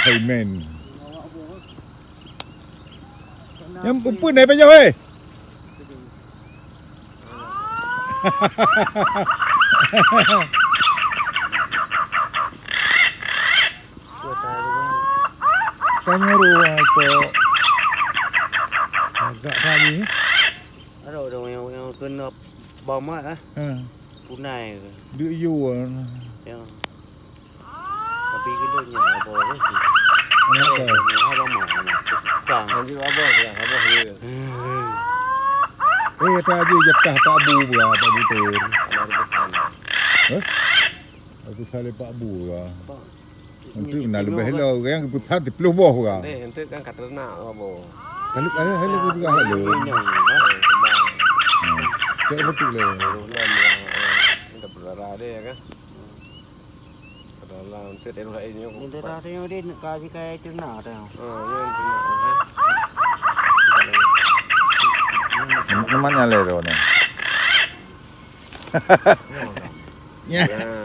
Hai men. Yang pun naik pejauh weh. Tanya ruang apa? Agak kami. Ada dong yang kena bom á. Punai. Dia you Yang. Tapi kita nyala bom tu. Kenapa? Apa mau? Kang. Anjir abah ya, abah dia. Tadi jekah Pak Bu pula, Pak Bu Tur. Ada besar. Aku salih Pak Bu pula. Nanti nak lebih hello yang putar di peluh bawah pula. Ente kan kat ternak abah. Kalau ada hello juga hello. Tak betul le. Kita berdarah dia kan. Berdarah ente dia lainnya. Kita dah tengok dia nak kasih kayak ternak dah. Yang ternak. Namanya lero ni.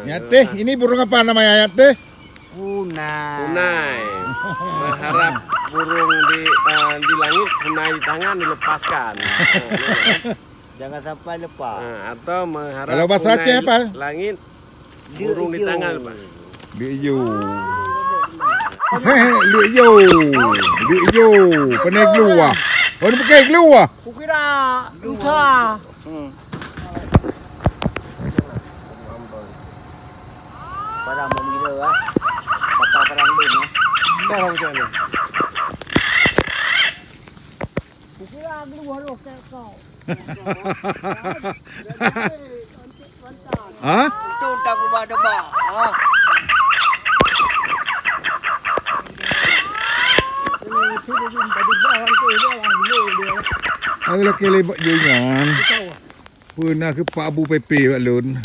Nyate, ini burung apa namanya Nyate? Punai. Berharap burung di langit, punai di tangan dilepaskan. Jangan sampai lepas. Atau mengharap kalau bahasa Aceh apa? Langit, burung di tangan, Pak. Liu. Liu. Penai keluar. Oh, ni pakai keluar. Kukira duta. Parang mau gila ah. Bakal parang din eh. Dah macam ni. Kukira keluar roh kau. Ha? Itu tak ubah debak. Ah. Aku lelaki lebat je nyan. Pernah ke Pak Abu Pepe Pak Lun.